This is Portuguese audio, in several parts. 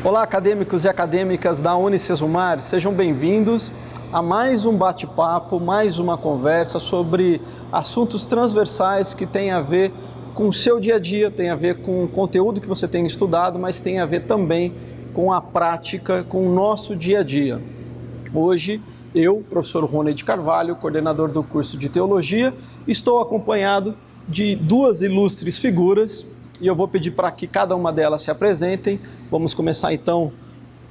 Olá, acadêmicos e acadêmicas da Unicesumar, sejam bem-vindos a mais um bate-papo, mais uma conversa sobre assuntos transversais que têm a ver com o seu dia a dia, tem a ver com o conteúdo que você tem estudado, mas tem a ver também com a prática, com o nosso dia a dia. Hoje, eu, professor Rony de Carvalho, coordenador do curso de Teologia, estou acompanhado de duas ilustres figuras e eu vou pedir para que cada uma delas se apresentem. Vamos começar então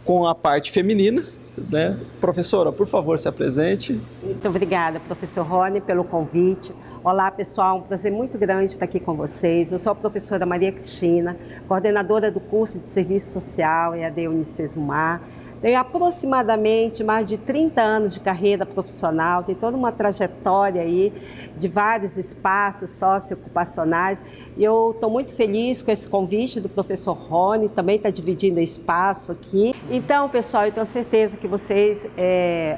com a parte feminina, né? Professora, por favor, se apresente. Muito obrigada, professor Rony, pelo convite. Olá, pessoal, um prazer muito grande estar aqui com vocês. Eu sou a professora Maria Cristina, coordenadora do curso de Serviço Social EAD Unicesumar. Tenho aproximadamente mais de 30 anos de carreira profissional, tenho toda uma trajetória aí de vários espaços socioocupacionais e eu estou muito feliz com esse convite do professor Rony, também está dividindo espaço aqui. Então, pessoal, eu tenho certeza que vocês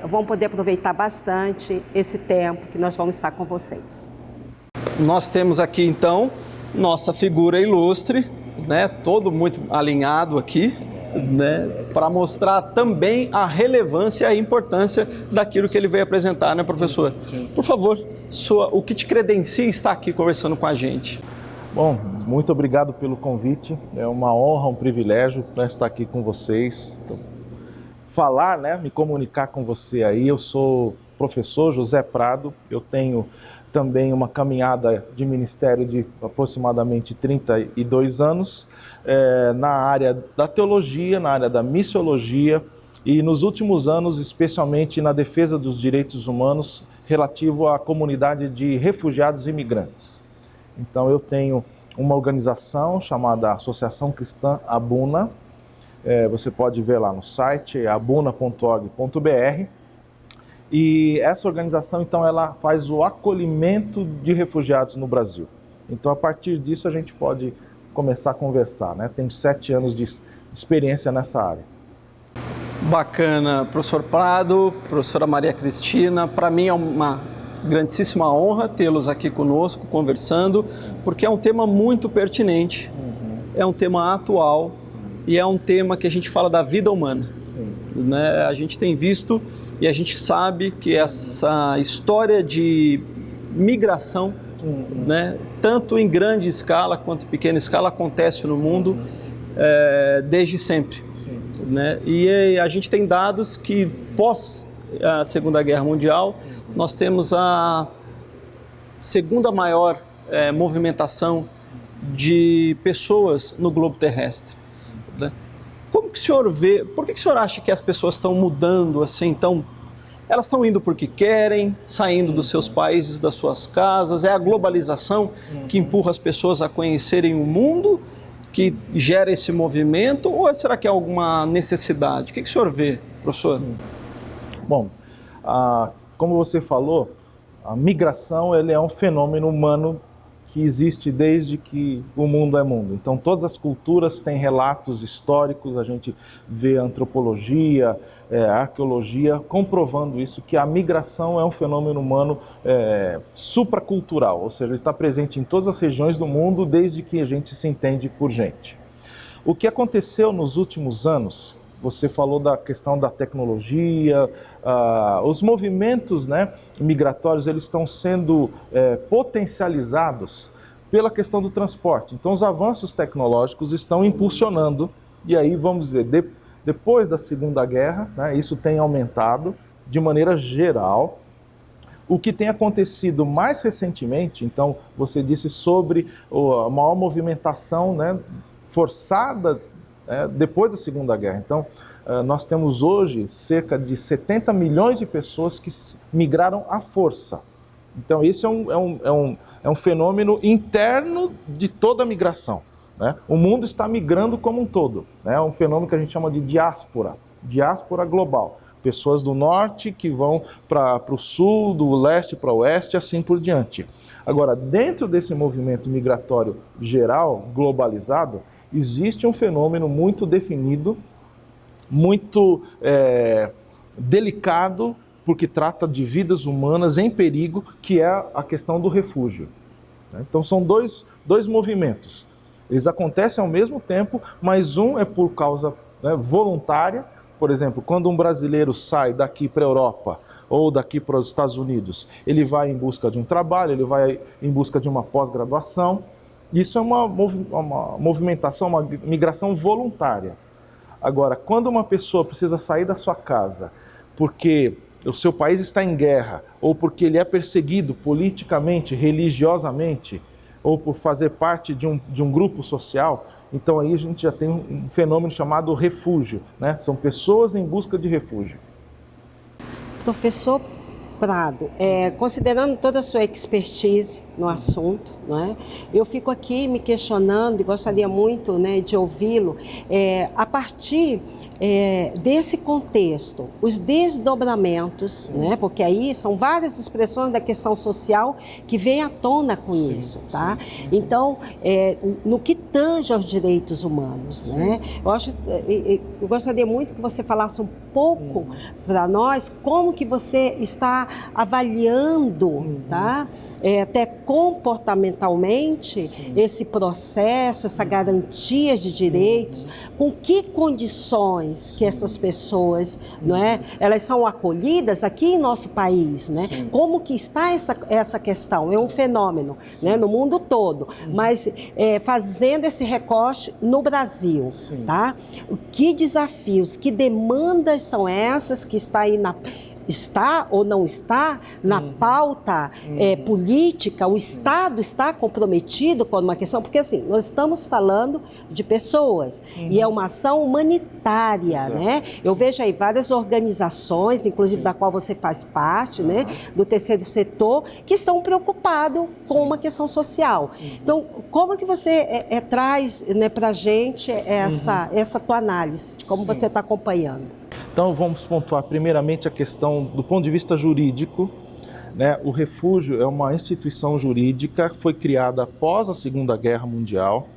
vão poder aproveitar bastante esse tempo que nós vamos estar com vocês. Nós temos aqui então nossa figura ilustre, né? Todo muito alinhado aqui, né, para mostrar também a relevância e a importância daquilo que ele veio apresentar, né, professor? Por favor, o que te credencia estar aqui conversando com a gente? Bom, muito obrigado pelo convite, é uma honra, um privilégio, né, estar aqui com vocês, falar, né, me comunicar com você aí. Eu sou professor José Prado, eu tenho também uma caminhada de ministério de aproximadamente 32 anos, na área da teologia, na área da missiologia e nos últimos anos, especialmente na defesa dos direitos humanos relativo à comunidade de refugiados e imigrantes. Então eu tenho uma organização chamada Associação Cristã Abuna, você pode ver lá no site, abuna.org.br, e essa organização, então, ela faz o acolhimento de refugiados no Brasil. Então, a partir disso, a gente pode começar a conversar, né? Tenho 7 anos de experiência nessa área. Bacana, professor Prado, professora Maria Cristina. Para mim é uma grandíssima honra tê-los aqui conosco, conversando, porque é um tema muito pertinente, é um tema atual e é um tema que a gente fala da vida humana. Né? A gente tem visto e a gente sabe que essa história de migração, né, tanto em grande escala quanto em pequena escala, acontece no mundo desde sempre. Né? E a gente tem dados que, pós a Segunda Guerra Mundial, nós temos a segunda maior movimentação de pessoas no globo terrestre. Né? Como que o senhor vê, por que o senhor acha que as pessoas estão mudando assim? Então, elas estão indo porque querem, saindo dos seus países, das suas casas? É a globalização que empurra as pessoas a conhecerem o mundo, que gera esse movimento? Ou será que é alguma necessidade? O que o senhor vê, professor? Bom, como você falou, a migração ele é um fenômeno humano que existe desde que o mundo é mundo. Então, todas as culturas têm relatos históricos, a gente vê antropologia, arqueologia, comprovando isso, que a migração é um fenômeno humano supracultural, ou seja, ele está presente em todas as regiões do mundo desde que a gente se entende por gente. O que aconteceu nos últimos anos, você falou da questão da tecnologia, os movimentos, né, migratórios, eles estão sendo potencializados pela questão do transporte. Então, os avanços tecnológicos estão impulsionando, e aí, vamos dizer, depois da Segunda Guerra, né, isso tem aumentado de maneira geral. O que tem acontecido mais recentemente, então, você disse sobre a maior movimentação, né, forçada depois da Segunda Guerra. Então, nós temos hoje cerca de 70 milhões de pessoas que migraram à força. Então, esse é um fenômeno interno de toda a migração. Né? O mundo está migrando como um todo. Né? É um fenômeno que a gente chama de diáspora global. Pessoas do norte que vão para o sul, do leste para o oeste, assim por diante. Agora, dentro desse movimento migratório geral, globalizado, existe um fenômeno muito definido, muito delicado, porque trata de vidas humanas em perigo, que é a questão do refúgio. Então são dois movimentos. Eles acontecem ao mesmo tempo, mas um é por causa né, voluntária. Por exemplo, quando um brasileiro sai daqui para a Europa ou daqui para os Estados Unidos, ele vai em busca de um trabalho, ele vai em busca de uma pós-graduação. Isso é uma movimentação, uma migração voluntária. Agora, quando uma pessoa precisa sair da sua casa porque o seu país está em guerra, ou porque ele é perseguido politicamente, religiosamente, ou por fazer parte de um grupo social, então aí a gente já tem um fenômeno chamado refúgio, né? São pessoas em busca de refúgio. Professor Prado, considerando toda a sua expertise no assunto, né, eu fico aqui me questionando e gostaria muito, né, de ouvi-lo, a partir desse contexto, os desdobramentos, né, porque aí são várias expressões da questão social que vem à tona com isso, tá? Então, no que tange aos direitos humanos, né, eu gostaria muito que você falasse um pouco para nós como que você está avaliando, tá? Até comportamentalmente, esse processo, essa garantia de direitos, com que condições que essas pessoas, não é, elas são acolhidas aqui em nosso país, né? Como que está essa questão? É um fenômeno, né, no mundo todo, mas fazendo esse recorte no Brasil, tá? Que desafios, que demandas são essas que está aí está ou não está na pauta política? O Estado está comprometido com uma questão? Porque assim, nós estamos falando de pessoas e é uma ação humanitária, né? Eu vejo aí várias organizações, inclusive da qual você faz parte, né? Do terceiro setor, que estão preocupados com uma questão social. Então, como que você traz, né, para a gente essa tua análise, de como você está acompanhando? Então vamos pontuar primeiramente a questão do ponto de vista jurídico, né? O refúgio é uma instituição jurídica que foi criada após a Segunda Guerra Mundial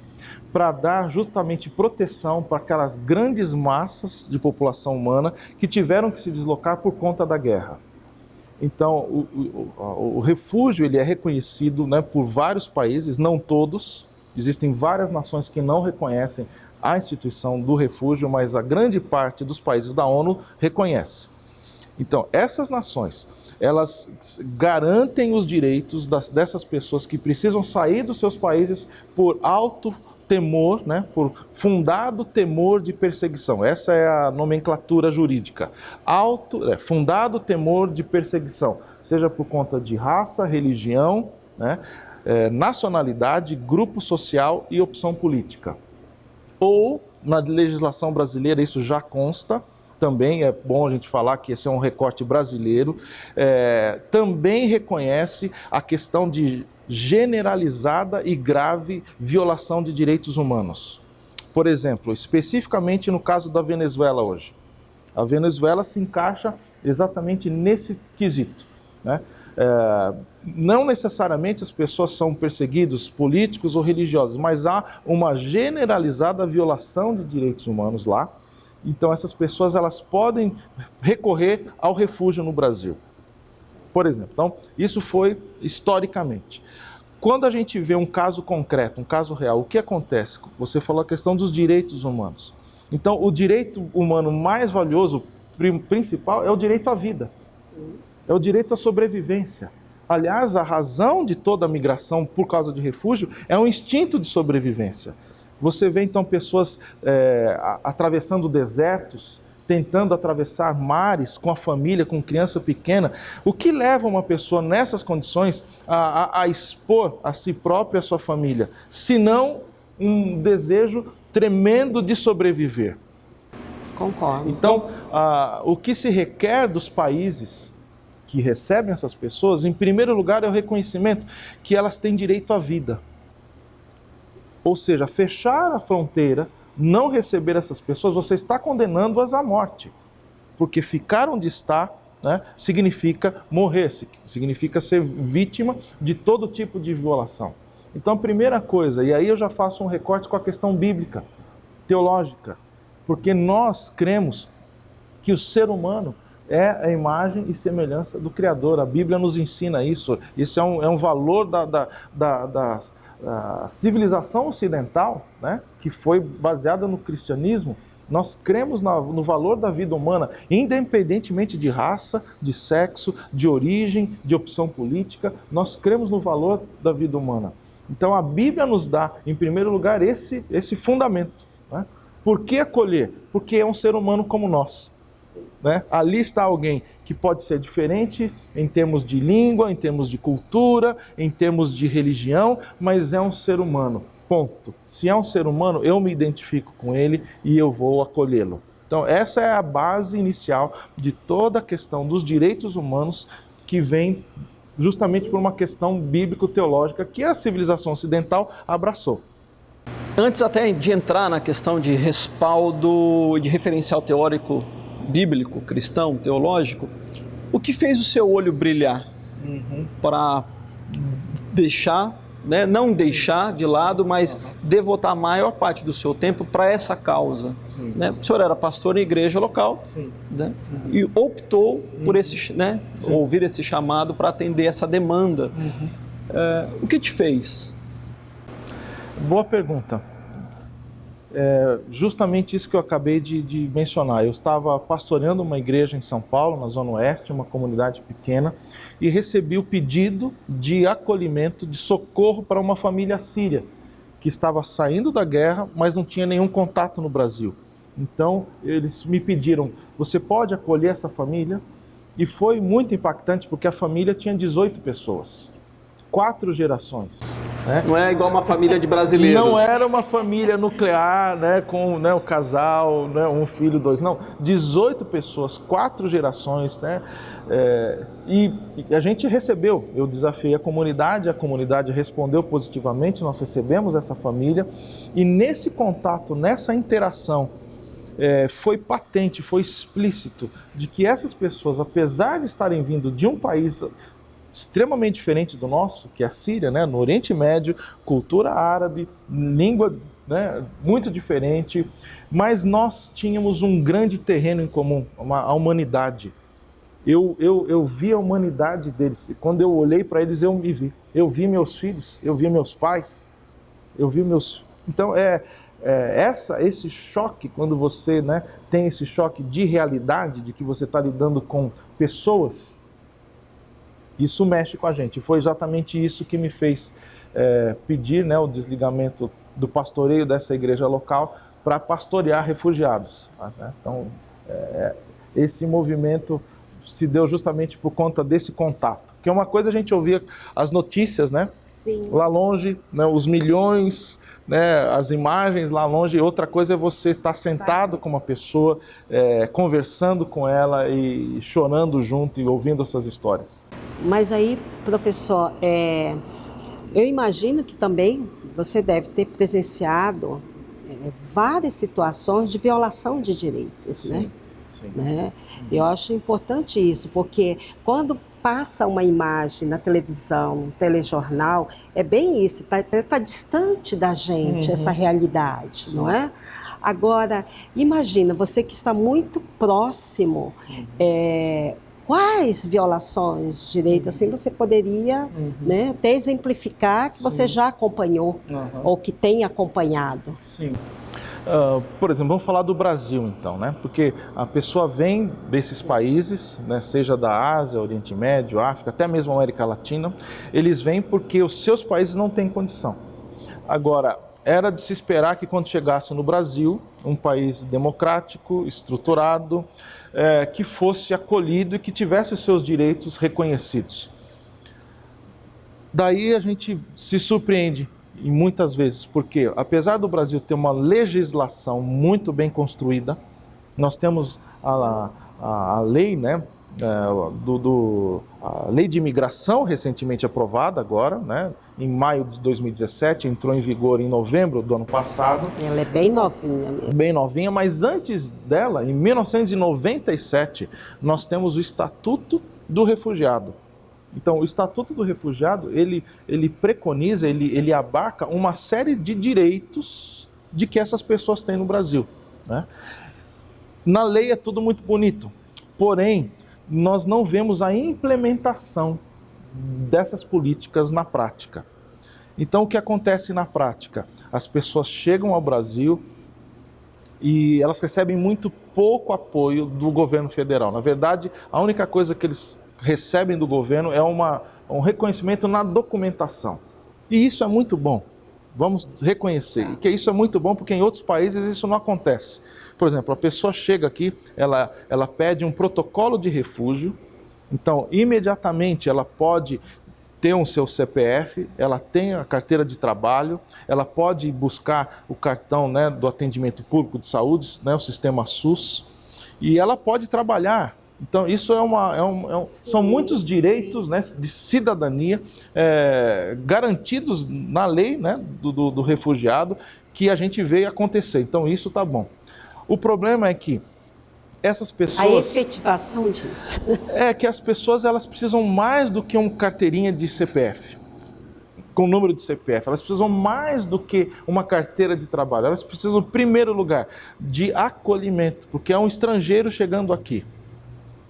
para dar justamente proteção para aquelas grandes massas de população humana que tiveram que se deslocar por conta da guerra. Então o refúgio ele é reconhecido, né, por vários países, não todos, existem várias nações que não reconhecem a instituição do refúgio, mas a grande parte dos países da ONU reconhece. Então, essas nações, elas garantem os direitos dessas pessoas que precisam sair dos seus países por alto temor, né, por fundado temor de perseguição. Essa é a nomenclatura jurídica. Fundado temor de perseguição, seja por conta de raça, religião, né, nacionalidade, grupo social e opção política. Ou, na legislação brasileira, isso já consta, também é bom a gente falar que esse é um recorte brasileiro, também reconhece a questão de generalizada e grave violação de direitos humanos. Por exemplo, especificamente no caso da Venezuela hoje. A Venezuela se encaixa exatamente nesse quesito, né? Não necessariamente as pessoas são perseguidos políticos ou religiosos, mas há uma generalizada violação de direitos humanos lá. Então essas pessoas elas podem recorrer ao refúgio no Brasil, por exemplo. Então isso foi historicamente. Quando a gente vê um caso concreto, um caso real, o que acontece? Você falou a questão dos direitos humanos. Então o direito humano mais valioso, principal, é o direito à vida. Sim. É o direito à sobrevivência. Aliás, a razão de toda a migração por causa de refúgio é um instinto de sobrevivência. Você vê então pessoas atravessando desertos, tentando atravessar mares com a família, com criança pequena. O que leva uma pessoa nessas condições a expor a si própria e a sua família? Senão um desejo tremendo de sobreviver. Concordo. Então, o que se requer dos países que recebem essas pessoas, em primeiro lugar, é o reconhecimento que elas têm direito à vida. Ou seja, fechar a fronteira, não receber essas pessoas, você está condenando-as à morte. Porque ficar onde está, né, significa morrer, significa ser vítima de todo tipo de violação. Então, a primeira coisa, e aí eu já faço um recorte com a questão bíblica, teológica, porque nós cremos que o ser humano é a imagem e semelhança do Criador. A Bíblia nos ensina isso. Isso é um valor da civilização ocidental, né, que foi baseada no cristianismo. Nós cremos no valor da vida humana, independentemente de raça, de sexo, de origem, de opção política. Nós cremos no valor da vida humana. Então a Bíblia nos dá, em primeiro lugar, esse fundamento. Né? Por que acolher? Porque é um ser humano como nós. Né? Ali está alguém que pode ser diferente em termos de língua, em termos de cultura, em termos de religião, mas é um ser humano. Ponto. Se é um ser humano, eu me identifico com ele e eu vou acolhê-lo. Então essa é a base inicial de toda a questão dos direitos humanos, que vem justamente por uma questão bíblico-teológica que a civilização ocidental abraçou. Antes até de entrar na questão de respaldo, de referencial teórico bíblico, cristão, teológico, o que fez o seu olho brilhar para deixar, né, não deixar de lado, mas devotar a maior parte do seu tempo para essa causa? Né? O senhor era pastor em igreja local, né, e optou por ouvir esse chamado para atender essa demanda. O que te fez? Boa pergunta. Justamente isso que eu acabei de mencionar. Eu estava pastoreando uma igreja em São Paulo, na Zona Oeste, uma comunidade pequena, e recebi o pedido de acolhimento, de socorro para uma família síria, que estava saindo da guerra, mas não tinha nenhum contato no Brasil. Então, eles me pediram, você pode acolher essa família? E foi muito impactante, porque a família tinha 18 pessoas. 4 gerações. Né? Não é igual uma família de brasileiros. Não era uma família nuclear, né, com o casal, né, um filho, 2. Não, 18 pessoas, 4 gerações. Né? E a gente recebeu, eu desafiei a comunidade respondeu positivamente, nós recebemos essa família. E nesse contato, nessa interação, foi patente, foi explícito de que essas pessoas, apesar de estarem vindo de um país extremamente diferente do nosso, que é a Síria, né, no Oriente Médio, cultura árabe, língua, né, muito diferente, mas nós tínhamos um grande terreno em comum, a humanidade. Eu vi a humanidade deles. Quando eu olhei para eles, eu me vi. Eu vi meus filhos, eu vi meus pais, eu vi meus... Então, esse choque, quando você, né, tem esse choque de realidade, de que você está lidando com pessoas, isso mexe com a gente. Foi exatamente isso que me fez pedir, né, o desligamento do pastoreio dessa igreja local para pastorear refugiados. Né? Então, esse movimento se deu justamente por conta desse contato. Que é uma coisa a gente ouvia as notícias, né? Sim. Lá longe, né, os milhões, né, as imagens lá longe. Outra coisa é você estar sentado com uma pessoa, conversando com ela e chorando junto e ouvindo essas histórias. Mas aí, professor, eu imagino que também você deve ter presenciado várias situações de violação de direitos, sim, né? Sim. Né? Eu acho importante isso, porque quando passa uma imagem na televisão, no telejornal, é bem isso, está distante da gente essa realidade, sim, não é? Agora, imagina, você que está muito próximo, quais violações de direito assim você poderia, né, até exemplificar que você já acompanhou ou que tem acompanhado? Sim. Por exemplo, vamos falar do Brasil então, né? Porque a pessoa vem desses países, né, seja da Ásia, Oriente Médio, África, até mesmo América Latina, eles vêm porque os seus países não têm condição. Agora, era de se esperar que quando chegasse no Brasil, um país democrático, estruturado, que fosse acolhido e que tivesse os seus direitos reconhecidos. Daí a gente se surpreende, e muitas vezes, porque apesar do Brasil ter uma legislação muito bem construída, nós temos a lei, né, a lei de imigração recentemente aprovada agora, né, em maio de 2017, entrou em vigor em novembro do ano passado. Ela é bem novinha mesmo. Bem novinha, mas antes dela, em 1997, nós temos o Estatuto do Refugiado. Então, o Estatuto do Refugiado, ele preconiza, ele abarca uma série de direitos de que essas pessoas têm no Brasil, né? Na lei é tudo muito bonito, porém, nós não vemos a implementação dessas políticas na prática. Então, o que acontece na prática? As pessoas chegam ao Brasil, e elas recebem muito pouco apoio do governo federal. Na verdade, a única coisa que eles recebem do governo é um reconhecimento na documentação. E isso é muito bom. Vamos reconhecer. E que isso é muito bom porque em outros países isso não acontece. Por exemplo, a pessoa chega aqui, ela pede um protocolo de refúgio, então imediatamente ela pode ter o seu CPF, ela tem a carteira de trabalho, ela pode buscar o cartão, né, do atendimento público de saúde, né, o sistema SUS, e ela pode trabalhar. Então, isso são muitos direitos, né, de cidadania garantidos na lei, né, do refugiado, que a gente vê acontecer. Então, isso está bom. O problema é que essas pessoas... A efetivação disso. É que as pessoas elas precisam mais do que uma carteirinha de CPF, com número de CPF. Elas precisam mais do que uma carteira de trabalho. Elas precisam, em primeiro lugar, de acolhimento, porque é um estrangeiro chegando aqui.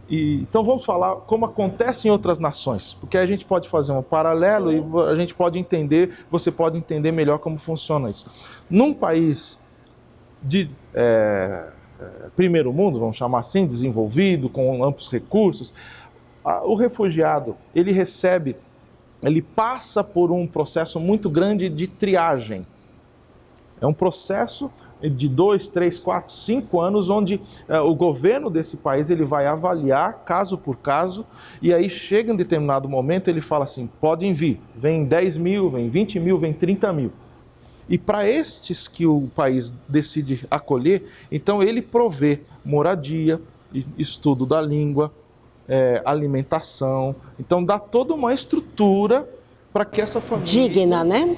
Então vamos falar como acontece em outras nações, porque a gente pode fazer um paralelo e a gente pode entender, você pode entender melhor como funciona isso. Num país de primeiro mundo, vamos chamar assim, desenvolvido, com amplos recursos, o refugiado, ele passa por um processo muito grande de triagem. É um processo de 2, 3, 4, 5 anos, onde o governo desse país ele vai avaliar caso por caso, e aí chega em determinado momento, ele fala assim, podem vir, vem 10 mil, vem 20 mil, vem 30 mil. E para estes que o país decide acolher, então ele provê moradia, estudo da língua, alimentação, então dá toda uma estrutura para que essa família... Digna, né?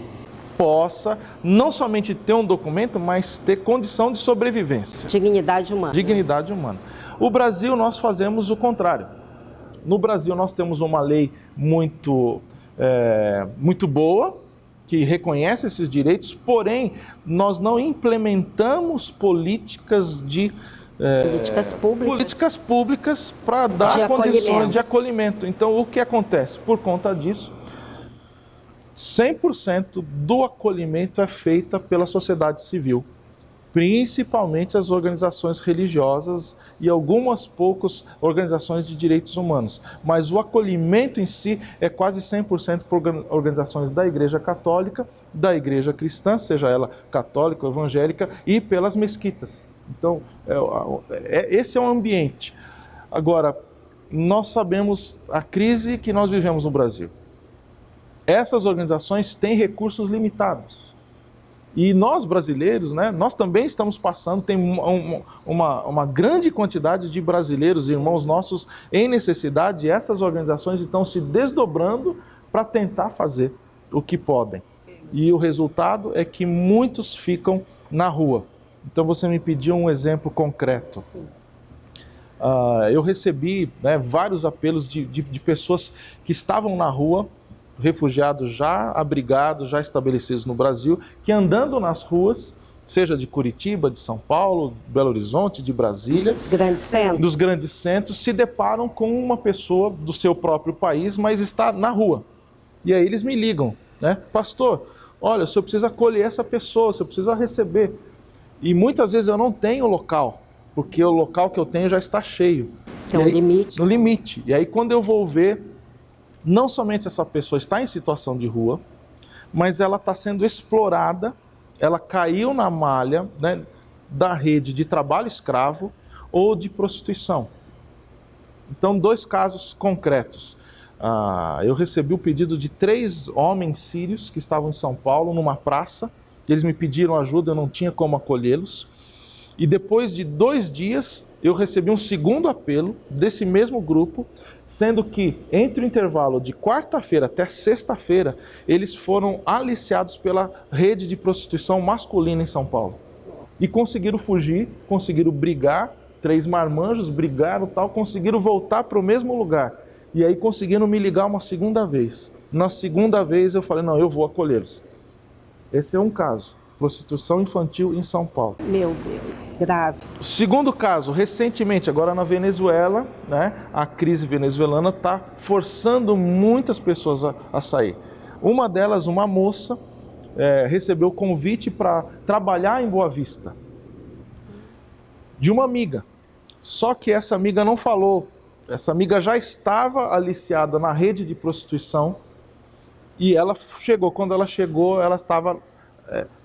Possa não somente ter um documento, mas ter condição de sobrevivência. Dignidade humana. Dignidade humana. O Brasil, nós fazemos o contrário. No Brasil, nós temos uma lei muito boa, que reconhece esses direitos, porém, nós não implementamos políticas públicas para dar condições de acolhimento. Então, o que acontece? Por conta disso, 100% do acolhimento é feita pela sociedade civil, principalmente as organizações religiosas e algumas poucas organizações de direitos humanos. Mas o acolhimento em si é quase 100% por organizações da Igreja Católica, da Igreja Cristã, seja ela católica ou evangélica, e pelas mesquitas. Então, esse é o ambiente. Agora, nós sabemos a crise que nós vivemos no Brasil. Essas organizações têm recursos limitados. E nós brasileiros, né, nós também estamos passando, tem uma grande quantidade de brasileiros, irmãos nossos, em necessidade, e essas organizações estão se desdobrando para tentar fazer o que podem. E o resultado é que muitos ficam na rua. Então você me pediu um exemplo concreto. Eu recebi, né, vários apelos de pessoas que estavam na rua, refugiados já abrigados, já estabelecidos no Brasil, que andando nas ruas, seja de Curitiba, de São Paulo, Belo Horizonte, de Brasília, dos grandes centros, se deparam com uma pessoa do seu próprio país, mas está na rua. E aí eles me ligam, né? Pastor, olha, o senhor precisa acolher essa pessoa, o senhor precisa receber. E muitas vezes eu não tenho local, porque o local que eu tenho já está cheio. Tem um limite. No limite. E aí quando eu vou ver, não somente essa pessoa está em situação de rua, mas ela está sendo explorada, ela caiu na malha, né, da rede de trabalho escravo ou de prostituição. Então, 2 casos concretos. Eu recebi o pedido de 3 homens sírios que estavam em São Paulo, numa praça. Eles me pediram ajuda, eu não tinha como acolhê-los. E depois de 2 dias, eu recebi um segundo apelo desse mesmo grupo, sendo que entre o intervalo de quarta-feira até sexta-feira, eles foram aliciados pela rede de prostituição masculina em São Paulo. E conseguiram fugir, conseguiram brigar, 3 marmanjos brigaram, conseguiram voltar para o mesmo lugar. E aí conseguiram me ligar uma segunda vez. Na segunda vez eu falei, não, eu vou acolhê-los. Esse é um caso. Prostituição infantil em São Paulo. Meu Deus, grave. Segundo caso, recentemente, agora na Venezuela, né, a crise venezuelana está forçando muitas pessoas a sair. Uma delas, uma moça, recebeu convite para trabalhar em Boa Vista. de uma amiga. Só que essa amiga não falou. Essa amiga já estava aliciada na rede de prostituição e ela chegou. Quando ela chegou, ela estava...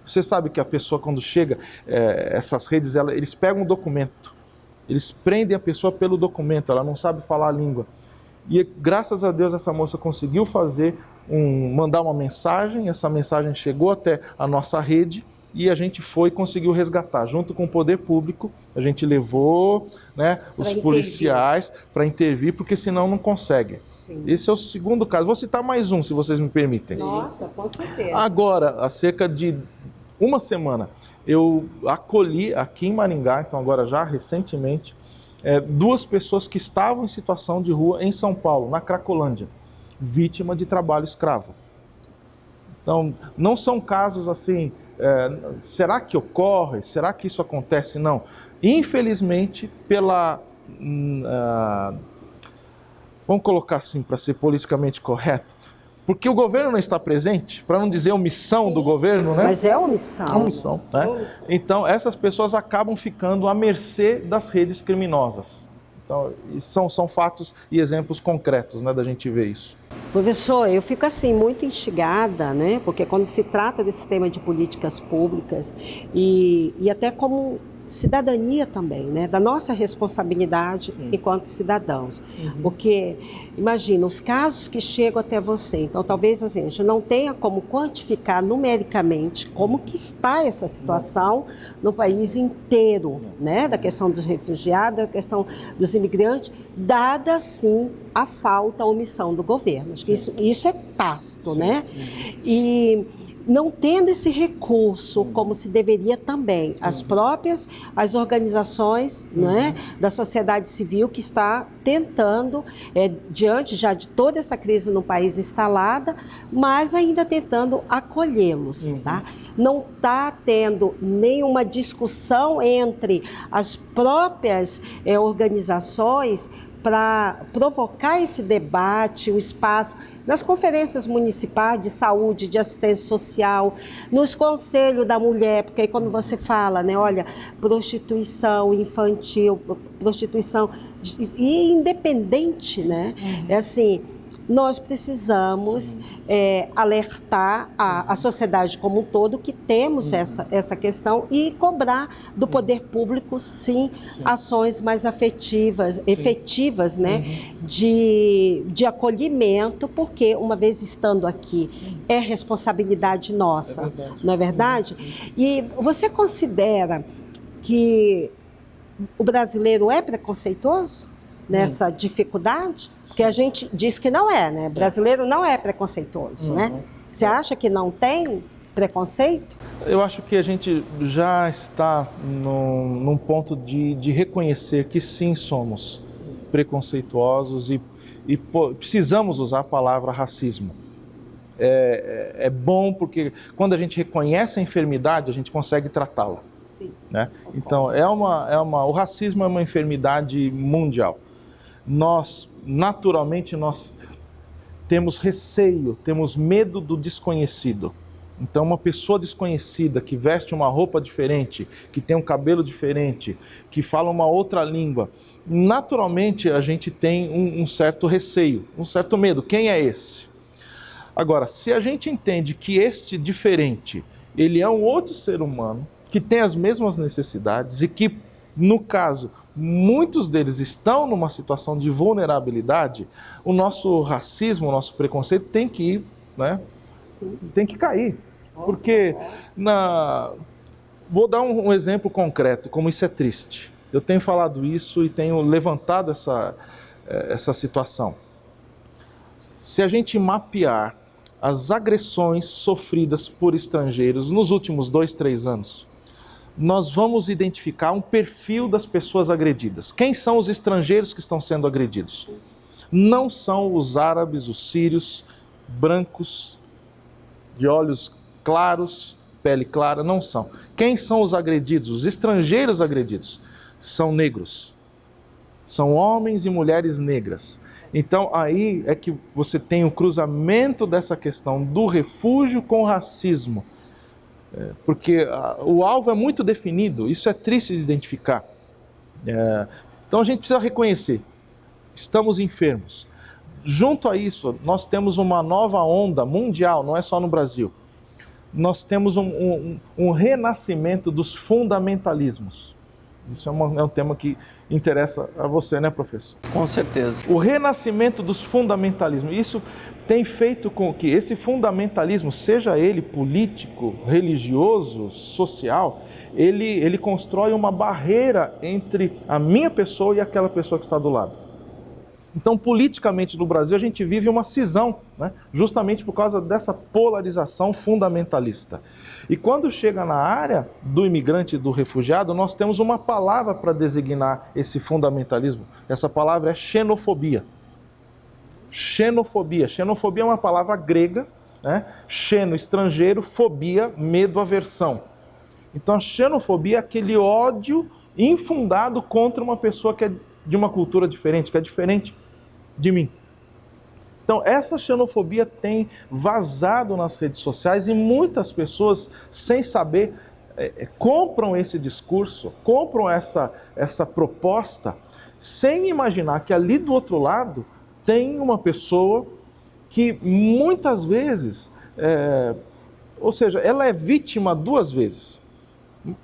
Você sabe que a pessoa, quando chega, essas redes, eles pegam um documento. Eles prendem a pessoa pelo documento, ela não sabe falar a língua. E graças a Deus essa moça conseguiu mandar uma mensagem, essa mensagem chegou até a nossa rede e a gente conseguiu resgatar. Junto com o poder público, a gente levou, né, os policiais para intervir, porque senão não consegue. Sim. Esse é o segundo caso. Vou citar mais um, se vocês me permitem. Nossa, com certeza. Agora, há cerca de uma semana, eu acolhi aqui em Maringá, então agora já recentemente, 2 pessoas que estavam em situação de rua em São Paulo, na Cracolândia, vítima de trabalho escravo. Então, não são casos assim, será que ocorre? Será que isso acontece? Não. Infelizmente, vamos colocar assim, para ser politicamente correto, porque o governo não está presente, para não dizer omissão do governo, né? Mas é omissão. É omissão, né? Omissão. Então, essas pessoas acabam ficando à mercê das redes criminosas. Então, são fatos e exemplos concretos, né, da gente ver isso. Professor, eu fico assim muito instigada, né? Porque quando se trata desse tema de políticas públicas e até como cidadania também, né? Da nossa responsabilidade enquanto cidadãos. Porque, imagina, os casos que chegam até você, então talvez assim, a gente não tenha como quantificar numericamente como que está essa situação no país inteiro, né? Da questão dos refugiados, da questão dos imigrantes, dada sim a falta, a omissão do governo. Acho que isso é tácito, né? E não tendo esse recurso como se deveria também, as organizações, né, da sociedade civil que está tentando, diante já de toda essa crise no país instalada, mas ainda tentando acolhê-los. Tá? Não está tendo nenhuma discussão entre as próprias organizações para provocar esse debate, o espaço, nas conferências municipais de saúde, de assistência social, nos conselhos da mulher, porque aí quando você fala, né, olha, prostituição infantil, prostituição e independente, né, é assim, nós precisamos alertar a sociedade como um todo que temos essa questão e cobrar do poder público, sim, ações mais efetivas, né, de acolhimento, porque uma vez estando aqui, é responsabilidade nossa, não é verdade? E você considera que o brasileiro é preconceituoso nessa dificuldade? Porque a gente diz que não é, né? O brasileiro não é preconceituoso, né? Você acha que não tem preconceito? Eu acho que a gente já está num ponto de reconhecer que sim, somos preconceituosos e precisamos usar a palavra racismo. É bom porque quando a gente reconhece a enfermidade, a gente consegue tratá-la. Sim. Né? Então, o racismo é uma enfermidade mundial. Naturalmente, nós temos receio, temos medo do desconhecido. Então, uma pessoa desconhecida que veste uma roupa diferente, que tem um cabelo diferente, que fala uma outra língua, naturalmente a gente tem um certo receio, um certo medo. Quem é esse? Agora, se a gente entende que este diferente, ele é um outro ser humano, que tem as mesmas necessidades e que, no caso, muitos deles estão numa situação de vulnerabilidade, o nosso racismo, o nosso preconceito tem que ir, né? Tem que cair. Porque, vou dar um exemplo concreto, como isso é triste. Eu tenho falado isso e tenho levantado essa situação. Se a gente mapear as agressões sofridas por estrangeiros nos últimos 2, 3 anos, nós vamos identificar um perfil das pessoas agredidas. Quem são os estrangeiros que estão sendo agredidos? Não são os árabes, os sírios, brancos, de olhos claros, pele clara, não são. Quem são os agredidos? Os estrangeiros agredidos são negros. São homens e mulheres negras. Então, aí é que você tem o cruzamento dessa questão do refúgio com o racismo. Porque o alvo é muito definido, isso é triste de identificar. Então a gente precisa reconhecer, estamos enfermos. Junto a isso, nós temos uma nova onda mundial, não é só no Brasil. Nós temos um renascimento dos fundamentalismos. Isso é um tema que interessa a você, né, professor? Com certeza. O renascimento dos fundamentalismos. Isso tem feito com que esse fundamentalismo, seja ele político, religioso, social, ele constrói uma barreira entre a minha pessoa e aquela pessoa que está do lado. Então, politicamente no Brasil, a gente vive uma cisão, né? Justamente por causa dessa polarização fundamentalista. E quando chega na área do imigrante e do refugiado, nós temos uma palavra para designar esse fundamentalismo. Essa palavra é xenofobia. Xenofobia. Xenofobia é uma palavra grega, né? Xeno, estrangeiro, fobia, medo, aversão. Então, a xenofobia é aquele ódio infundado contra uma pessoa que é de uma cultura diferente, que é diferente de mim. Então, essa xenofobia tem vazado nas redes sociais e muitas pessoas, sem saber, compram esse discurso, compram essa proposta, sem imaginar que ali do outro lado tem uma pessoa que muitas vezes, ou seja, ela é vítima duas vezes.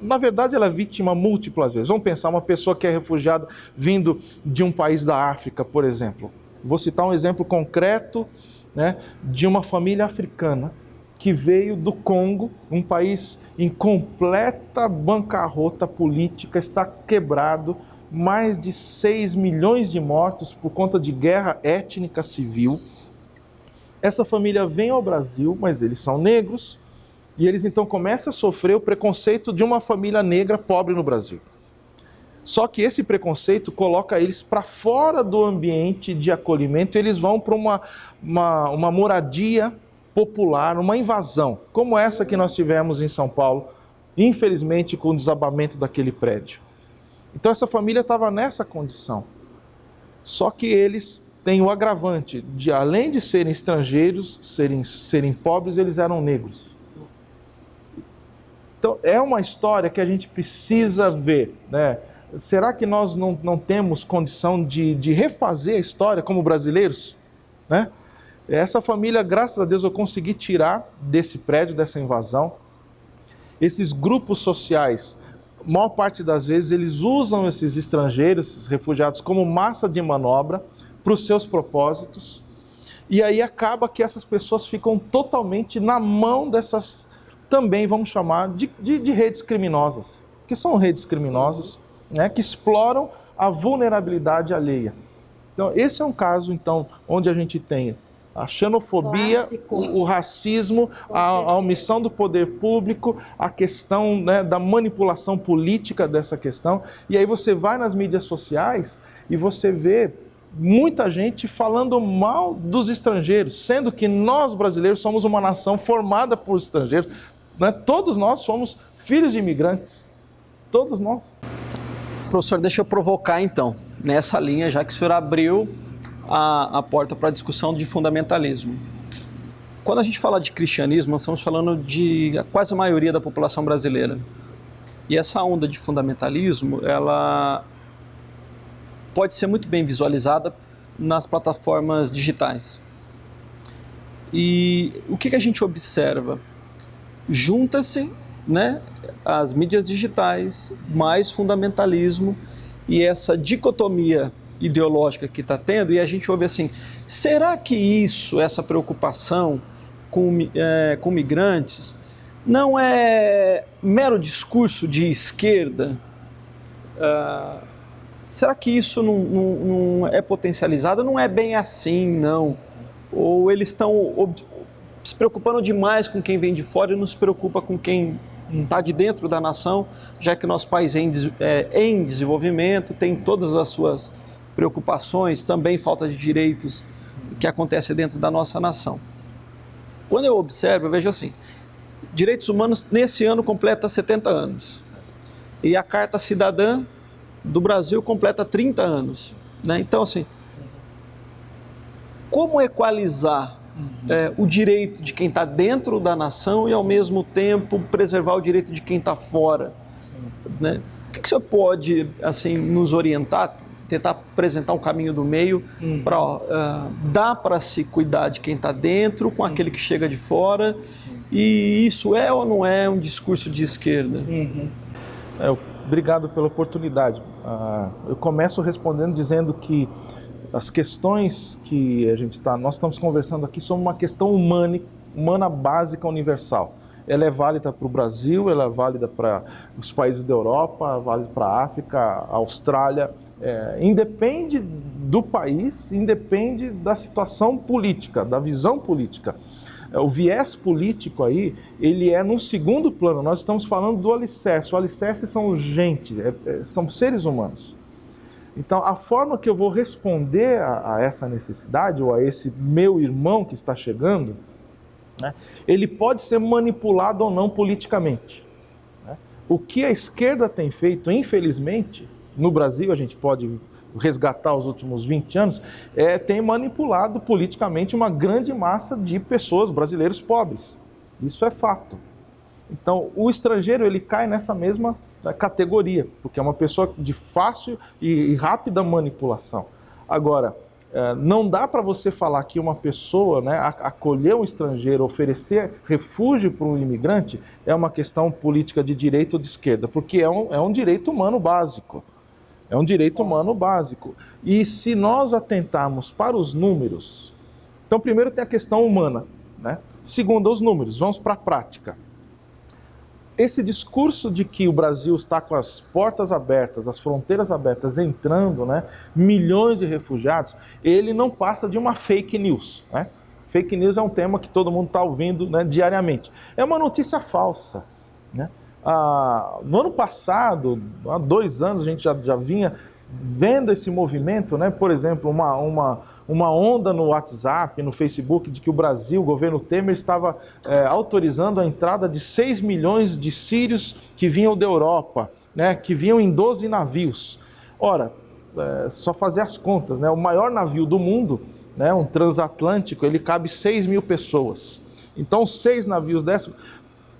Na verdade, ela é vítima múltiplas vezes. Vamos pensar, uma pessoa que é refugiada vindo de um país da África, por exemplo. Vou citar um exemplo concreto, né, de uma família africana que veio do Congo, um país em completa bancarrota política, está quebrado, mais de 6 milhões de mortos por conta de guerra étnica civil. Essa família vem ao Brasil, mas eles são negros, e eles então começam a sofrer o preconceito de uma família negra pobre no Brasil. Só que esse preconceito coloca eles para fora do ambiente de acolhimento, eles vão para uma moradia popular, uma invasão, como essa que nós tivemos em São Paulo, infelizmente com o desabamento daquele prédio. Então essa família estava nessa condição. Só que eles têm o agravante de, além de serem estrangeiros, serem pobres, eles eram negros. Então, é uma história que a gente precisa ver, né? Será que nós não temos condição de refazer a história como brasileiros? Né? Essa família, graças a Deus, eu consegui tirar desse prédio, dessa invasão. Esses grupos sociais, a maior parte das vezes, eles usam esses estrangeiros, esses refugiados, como massa de manobra para os seus propósitos. E aí acaba que essas pessoas ficam totalmente na mão dessas, também vamos chamar de redes criminosas, que são redes criminosas, né, que exploram a vulnerabilidade alheia. Então, esse é um caso, então, onde a gente tem a xenofobia, o racismo, a omissão do poder público, a questão, né, da manipulação política dessa questão. E aí você vai nas mídias sociais e você vê muita gente falando mal dos estrangeiros, sendo que nós brasileiros somos uma nação formada por estrangeiros, né? Todos nós somos filhos de imigrantes, todos nós. Professor, deixa eu provocar então, nessa linha, já que o senhor abriu a porta para a discussão de fundamentalismo. Quando a gente fala de cristianismo, nós estamos falando de quase a maioria da população brasileira. E essa onda de fundamentalismo, ela pode ser muito bem visualizada nas plataformas digitais. E o que a gente observa? Junta-se, né, as mídias digitais, mais fundamentalismo e essa dicotomia ideológica que está tendo, e a gente ouve assim, será que isso, essa preocupação com migrantes, não é mero discurso de esquerda? Será que isso não é potencializado? Não é bem assim, não. Ou eles estão se preocupando demais com quem vem de fora e não se preocupa com quem está de dentro da nação, já que nosso país é em desenvolvimento, tem todas as suas preocupações, também falta de direitos que acontece dentro da nossa nação. Quando eu observo, eu vejo assim, direitos humanos nesse ano completa 70 anos e a Carta Cidadã do Brasil completa 30 anos. Né? Então, assim, como equalizar o direito de quem está dentro da nação e, ao mesmo tempo, preservar o direito de quem está fora? Né? O que você pode assim, nos orientar, tentar apresentar um caminho do meio para dar para se cuidar de quem está dentro com aquele que chega de fora? E isso é ou não é um discurso de esquerda? Obrigado pela oportunidade. Eu começo respondendo dizendo que as questões que nós estamos conversando aqui são uma questão humana básica, universal. Ela é válida para o Brasil, ela é válida para os países da Europa, válida para a África, a Austrália. Independe do país, independe da situação política, da visão política. O viés político aí, ele é num segundo plano. Nós estamos falando do alicerce. O alicerce são gente, são seres humanos. Então, a forma que eu vou responder a essa necessidade, ou a esse meu irmão que está chegando, né, ele pode ser manipulado ou não politicamente. Né? O que a esquerda tem feito, infelizmente, no Brasil, a gente pode resgatar os últimos 20 anos, tem manipulado politicamente uma grande massa de pessoas, brasileiros pobres. Isso é fato. Então, o estrangeiro, ele cai nessa mesma categoria, porque é uma pessoa de fácil e rápida manipulação. Agora, não dá para você falar que uma pessoa, né, acolher um estrangeiro, oferecer refúgio para um imigrante, é uma questão política de direita ou de esquerda, porque é um direito humano básico. É um direito humano básico. E se nós atentarmos para os números, então primeiro tem a questão humana, né? Segundo, os números, vamos para a prática. Esse discurso de que o Brasil está com as portas abertas, as fronteiras abertas, entrando, né, milhões de refugiados, ele não passa de uma fake news. Né? Fake news é um tema que todo mundo está ouvindo, né, diariamente. É uma notícia falsa. Né? No ano passado, há 2 anos, a gente já vinha vendo esse movimento, né? Por exemplo, uma onda no WhatsApp, no Facebook, de que o Brasil, o governo Temer, estava autorizando a entrada de 6 milhões de sírios que vinham da Europa, né? Que vinham em 12 navios. Ora, só fazer as contas, né? O maior navio do mundo, né? Um transatlântico, ele cabe 6 mil pessoas. Então, 6 navios desses...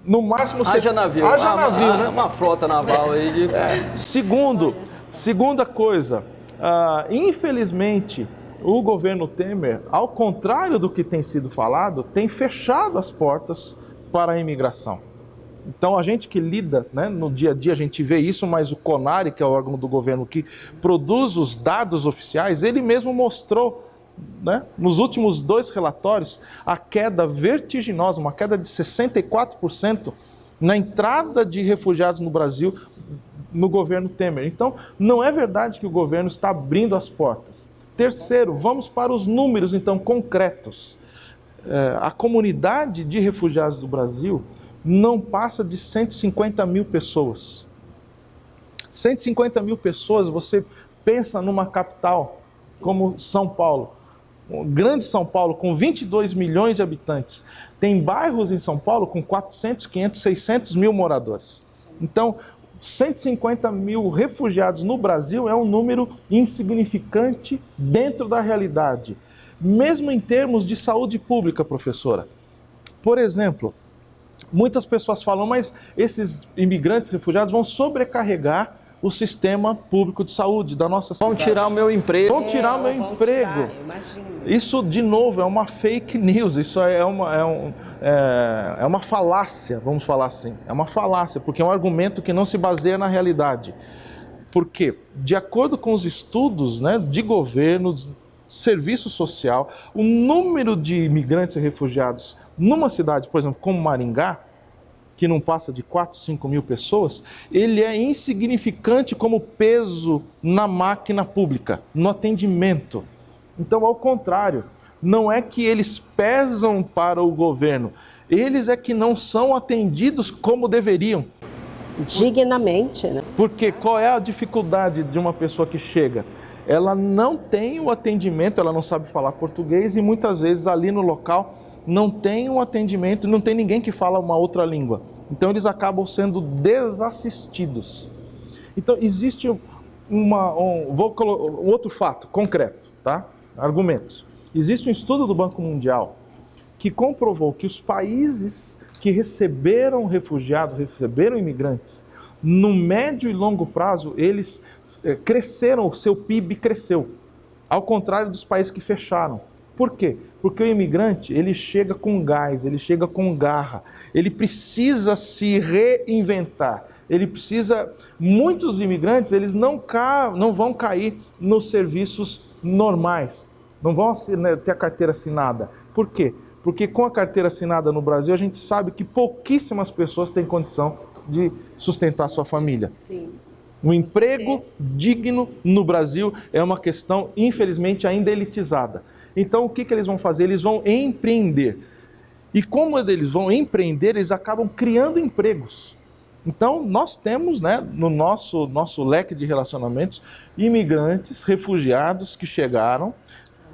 No máximo... Haja navio, né? Uma frota naval aí. Segunda coisa, infelizmente, o governo Temer, ao contrário do que tem sido falado, tem fechado as portas para a imigração. Então, a gente que lida, né, no dia a dia, a gente vê isso, mas o CONARE, que é o órgão do governo que produz os dados oficiais, ele mesmo mostrou, né, nos últimos 2 relatórios, a queda vertiginosa, uma queda de 64% na entrada de refugiados no Brasil no governo Temer. Então, não é verdade que o governo está abrindo as portas. Terceiro, vamos para os números, então, concretos. A comunidade de refugiados do Brasil não passa de 150 mil pessoas. 150 mil pessoas, você pensa numa capital como São Paulo, grande São Paulo, com 22 milhões de habitantes. Tem bairros em São Paulo com 400, 500, 600 mil moradores. Então, 150 mil refugiados no Brasil é um número insignificante dentro da realidade. Mesmo em termos de saúde pública, professora. Por exemplo, muitas pessoas falam, mas esses imigrantes refugiados vão sobrecarregar o sistema público de saúde da nossa cidade. Vão tirar o meu emprego. Vão tirar o meu emprego. Isso, de novo, é uma fake news, isso é uma falácia, vamos falar assim. É uma falácia, porque é um argumento que não se baseia na realidade. Por quê? De acordo com os estudos, né, de governo, serviço social, o número de imigrantes e refugiados numa cidade, por exemplo, como Maringá, que não passa de 4, 5 mil pessoas, ele é insignificante como peso na máquina pública, no atendimento. Então, ao contrário, não é que eles pesam para o governo, eles é que não são atendidos como deveriam. Dignamente, né? Porque qual é a dificuldade de uma pessoa que chega? Ela não tem o atendimento, ela não sabe falar português e muitas vezes ali no local não tem um atendimento, não tem ninguém que fala uma outra língua. Então eles acabam sendo desassistidos. Então existe um outro fato concreto, tá? Argumentos. Existe um estudo do Banco Mundial que comprovou que os países que receberam refugiados, receberam imigrantes, no médio e longo prazo, eles cresceram, o seu PIB cresceu, ao contrário dos países que fecharam. Por quê? Porque o imigrante, ele chega com gás, ele chega com garra, ele precisa se reinventar, muitos imigrantes, eles não vão cair nos serviços normais, não vão ter a carteira assinada. Por quê? Porque com a carteira assinada no Brasil, a gente sabe que pouquíssimas pessoas têm condição de sustentar sua família. Sim. O emprego digno no Brasil é uma questão, infelizmente, ainda elitizada. Então, o que eles vão fazer? Eles vão empreender. E como eles vão empreender, eles acabam criando empregos. Então, nós temos, né, no nosso leque de relacionamentos, imigrantes, refugiados que chegaram,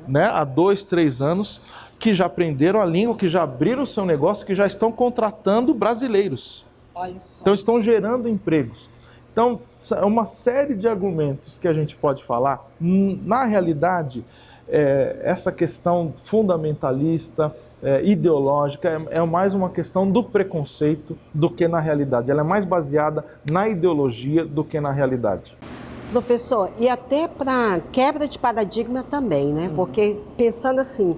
né, há 2, 3 anos, que já aprenderam a língua, que já abriram o seu negócio, que já estão contratando brasileiros. Olha só. Então, estão gerando empregos. Então, é uma série de argumentos que a gente pode falar. Na realidade, essa questão fundamentalista, ideológica, é mais uma questão do preconceito do que na realidade. Ela é mais baseada na ideologia do que na realidade. Professor, e até para quebra de paradigma também, né? Porque pensando assim,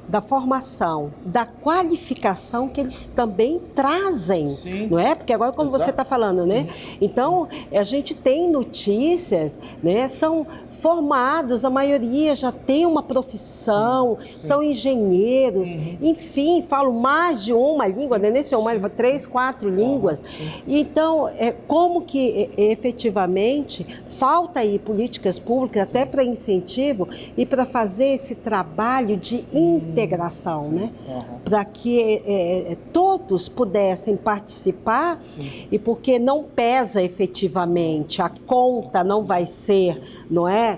da formação, da qualificação que eles também trazem, sim, não é? Porque agora, como você está falando, né? Então, a gente tem notícias, né? São formados, a maioria já tem uma profissão, sim, são engenheiros, enfim, falam mais de uma língua, né? Nesse uma, 3, 4 línguas. Então, como que efetivamente falta aí políticas públicas até para incentivo e para fazer esse trabalho de integração, né? Para que todos pudessem participar, e porque não pesa efetivamente, a conta não vai ser, não é?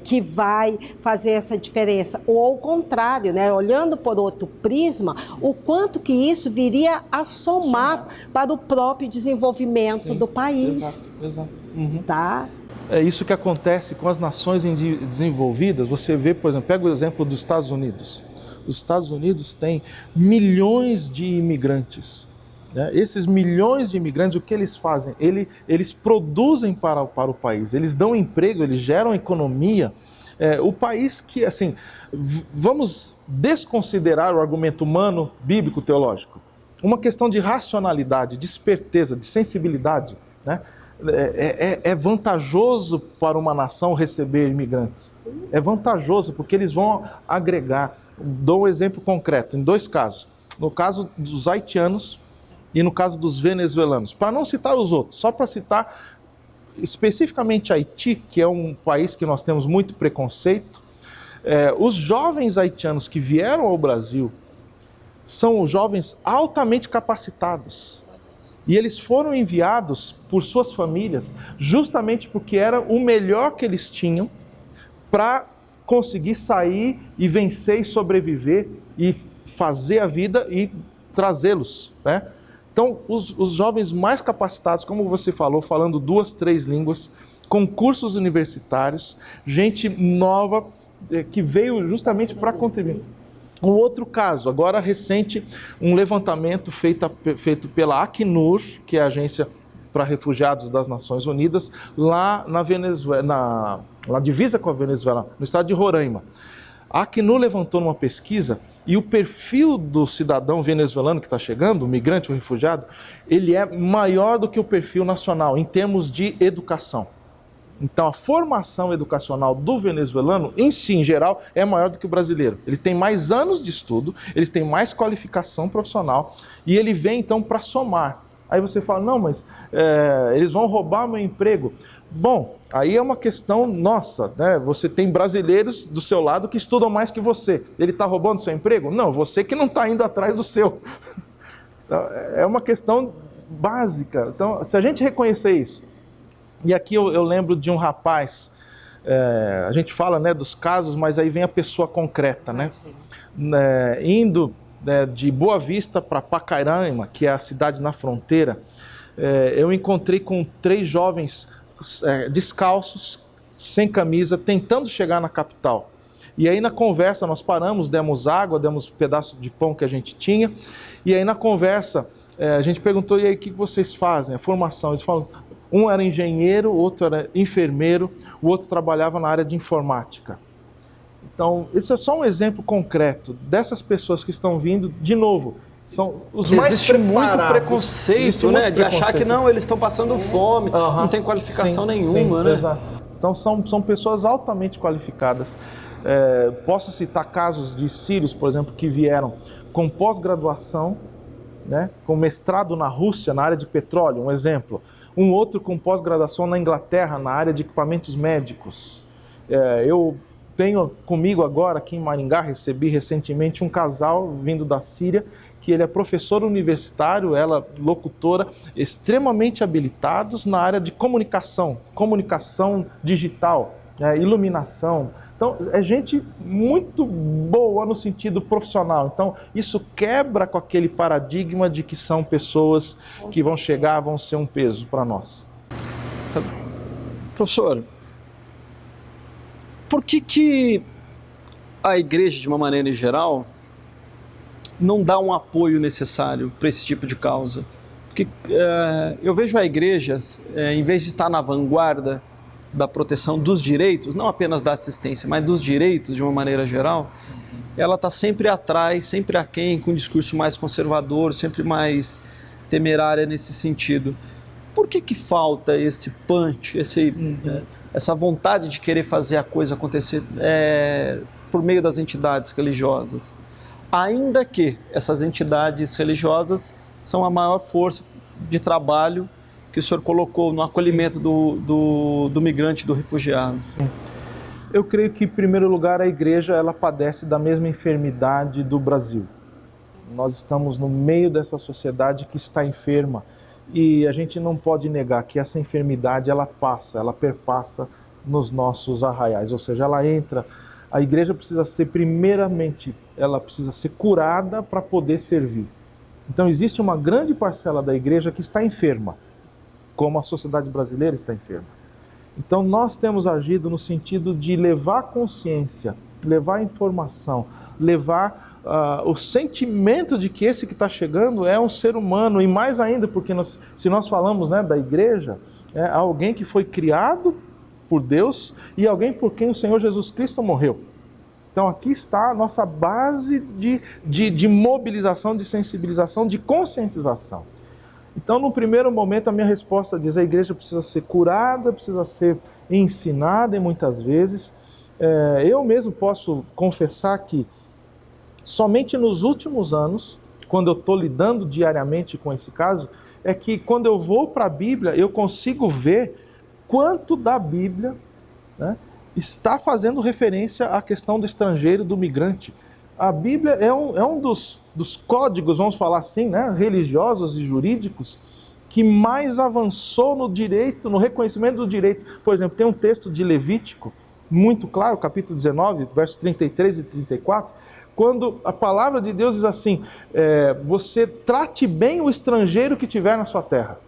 Que vai fazer essa diferença, ou ao contrário, né? Olhando por outro prisma, o quanto que isso viria a somar para o próprio desenvolvimento do país. Exato. Tá? É isso que acontece com as nações desenvolvidas. Você vê, por exemplo, pega o exemplo dos Estados Unidos. Os Estados Unidos têm milhões de imigrantes. Né? Esses milhões de imigrantes, o que eles fazem? Eles produzem para o país, eles dão emprego, eles geram economia. O país que, assim, vamos desconsiderar o argumento humano, bíblico, teológico. Uma questão de racionalidade, de esperteza, de sensibilidade, né? É vantajoso para uma nação receber imigrantes. É vantajoso porque eles vão agregar. Dou um exemplo concreto, em 2 casos. No caso dos haitianos e no caso dos venezuelanos. Para não citar os outros, só para citar especificamente Haiti, que é um país que nós temos muito preconceito. Os jovens haitianos que vieram ao Brasil são jovens altamente capacitados. E eles foram enviados por suas famílias justamente porque era o melhor que eles tinham para conseguir sair e vencer e sobreviver e fazer a vida e trazê-los, né? Então, os jovens mais capacitados, como você falou, falando 2, 3 línguas, com cursos universitários, gente nova que veio justamente para contribuir. Um outro caso, agora recente, um levantamento feito pela Acnur, que é a Agência para Refugiados das Nações Unidas, lá na Venezuela, na divisa com a Venezuela, no estado de Roraima. A Acnur levantou numa pesquisa e o perfil do cidadão venezuelano que está chegando, o migrante, o refugiado, ele é maior do que o perfil nacional em termos de educação. Então, a formação educacional do venezuelano, em si, em geral, é maior do que o brasileiro. Ele tem mais anos de estudo, eles têm mais qualificação profissional e ele vem, então, para somar. Aí você fala, não, mas eles vão roubar meu emprego. Bom, aí é uma questão nossa, né? Você tem brasileiros do seu lado que estudam mais que você. Ele está roubando seu emprego? Não, você que não está indo atrás do seu. É uma questão básica. Então, se a gente reconhecer isso, e aqui eu lembro de um rapaz, a gente fala, né, dos casos, mas aí vem a pessoa concreta, né? Indo de Boa Vista para Pacaraima, que é a cidade na fronteira, eu encontrei com 3 jovens descalços, sem camisa, tentando chegar na capital. E aí na conversa nós paramos, demos água, demos um pedaço de pão que a gente tinha, e aí na conversa a gente perguntou, e aí, o que vocês fazem? A formação, eles falam, um era engenheiro, o outro era enfermeiro, o outro trabalhava na área de informática. Então, esse é só um exemplo concreto dessas pessoas que estão vindo, de novo, são os mais existe preparados. Muito preconceito, né? De achar que não, eles estão passando fome, não tem qualificação nenhuma, né? Exato. Então, são pessoas altamente qualificadas. Posso citar casos de sírios, por exemplo, que vieram com pós-graduação, né, com mestrado na Rússia, na área de petróleo, um exemplo. Um outro com pós-graduação na Inglaterra, na área de equipamentos médicos. Eu tenho comigo agora, aqui em Maringá, recebi recentemente um casal vindo da Síria, que ele é professor universitário, ela locutora, extremamente habilitados na área de comunicação digital, iluminação. Então, é gente muito boa no sentido profissional. Então, isso quebra com aquele paradigma de que são pessoas que vão chegar, vão ser um peso para nós. Professor, por que a igreja, de uma maneira geral, não dá um apoio necessário para esse tipo de causa? Porque eu vejo a igreja, em vez de estar na vanguarda da proteção dos direitos, não apenas da assistência, mas dos direitos de uma maneira geral, ela está sempre atrás, sempre aquém, com um discurso mais conservador, sempre mais temerária nesse sentido. Por que falta esse punch, essa vontade de querer fazer a coisa acontecer por meio das entidades religiosas? Ainda que essas entidades religiosas são a maior força de trabalho que o senhor colocou no acolhimento do migrante, do refugiado. Eu creio que, em primeiro lugar, a igreja ela padece da mesma enfermidade do Brasil. Nós estamos no meio dessa sociedade que está enferma e a gente não pode negar que essa enfermidade ela perpassa nos nossos arraiais, ou seja, ela entra. A igreja precisa ser, primeiramente, ela precisa ser curada para poder servir. Então existe uma grande parcela da igreja que está enferma, como a sociedade brasileira está enferma. Então nós temos agido no sentido de levar consciência, levar informação, levar o sentimento de que esse que está chegando é um ser humano, e mais ainda, porque se nós falamos, né, da igreja, é alguém que foi criado por Deus e alguém por quem o Senhor Jesus Cristo morreu. Então aqui está a nossa base de mobilização, de sensibilização, de conscientização. Então, no primeiro momento, a minha resposta diz: a igreja precisa ser curada, precisa ser ensinada, e muitas vezes eu mesmo posso confessar que somente nos últimos anos, quando eu estou lidando diariamente com esse caso, é que quando eu vou para a Bíblia, eu consigo ver quanto da Bíblia, né, está fazendo referência à questão do estrangeiro, do migrante. A Bíblia é um dos códigos, vamos falar assim, né, religiosos e jurídicos, que mais avançou no direito, no reconhecimento do direito. Por exemplo, tem um texto de Levítico, muito claro, capítulo 19, versos 33 e 34, quando a palavra de Deus diz assim: você trate bem o estrangeiro que estiver na sua terra,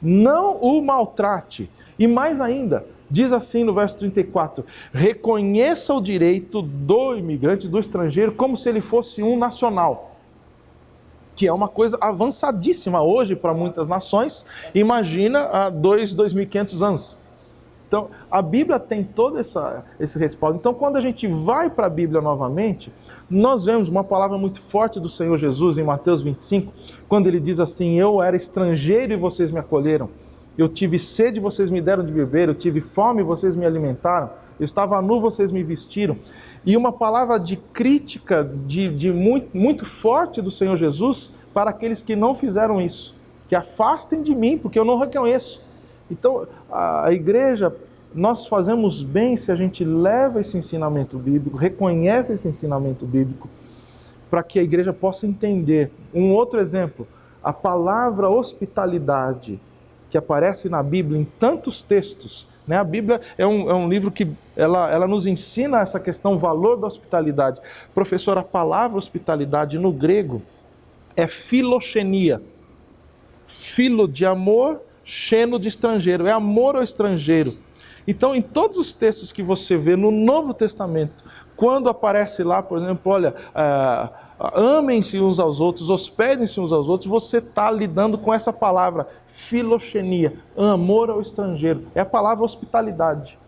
não o maltrate. E mais ainda, diz assim no verso 34, reconheça o direito do imigrante, do estrangeiro, como se ele fosse um nacional, que é uma coisa avançadíssima hoje para muitas nações, imagina há 2.500 anos. Então, a Bíblia tem todo esse respaldo. Então, quando a gente vai para a Bíblia novamente, nós vemos uma palavra muito forte do Senhor Jesus em Mateus 25, quando ele diz assim: eu era estrangeiro e vocês me acolheram. Eu tive sede e vocês me deram de beber, eu tive fome e vocês me alimentaram, eu estava nu, vocês me vestiram. E uma palavra de crítica muito forte do Senhor Jesus para aqueles que não fizeram isso, que afastem de mim, porque eu não reconheço. Então, a igreja, nós fazemos bem se a gente leva esse ensinamento bíblico, reconhece esse ensinamento bíblico, para que a igreja possa entender. Um outro exemplo, a palavra hospitalidade, que aparece na Bíblia em tantos textos, né? A Bíblia é um livro que ela nos ensina essa questão, o valor da hospitalidade. Professor, a palavra hospitalidade no grego é filoxenia. Filo de amor, xeno de estrangeiro, é amor ao estrangeiro. Então, em todos os textos que você vê no Novo Testamento, quando aparece lá, por exemplo, olha, amem-se uns aos outros, hospedem-se uns aos outros, você está lidando com essa palavra, filoxenia, amor ao estrangeiro. É a palavra hospitalidade.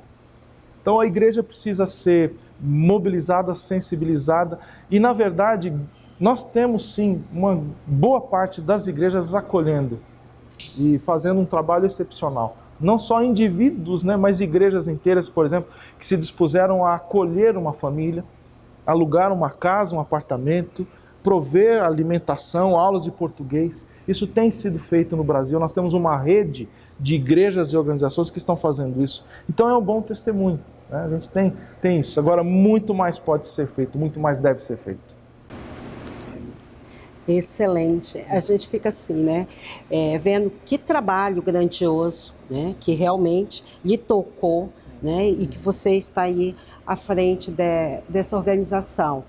Então a igreja precisa ser mobilizada, sensibilizada e, na verdade, nós temos sim uma boa parte das igrejas acolhendo e fazendo um trabalho excepcional. Não só indivíduos, né, mas igrejas inteiras, por exemplo, que se dispuseram a acolher uma família, alugar uma casa, um apartamento, prover alimentação, aulas de português. Isso tem sido feito no Brasil. Nós temos uma rede de igrejas e organizações que estão fazendo isso. Então é um bom testemunho, né? A gente tem isso. Agora, muito mais pode ser feito, muito mais deve ser feito. Excelente. A gente fica assim, né? Vendo que trabalho grandioso, né? Que realmente lhe tocou, né? E que você está aí à frente dessa organização.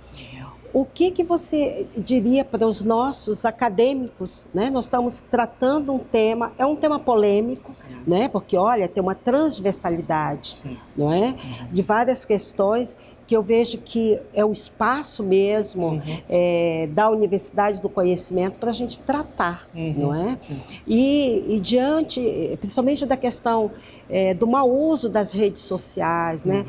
O que você diria para os nossos acadêmicos, né? Nós estamos tratando um tema, é um tema polêmico, né? Porque, olha, tem uma transversalidade, não é? De várias questões que eu vejo que é o espaço mesmo da Universidade do Conhecimento para a gente tratar, não é? E diante, principalmente da questão do mau uso das redes sociais, né?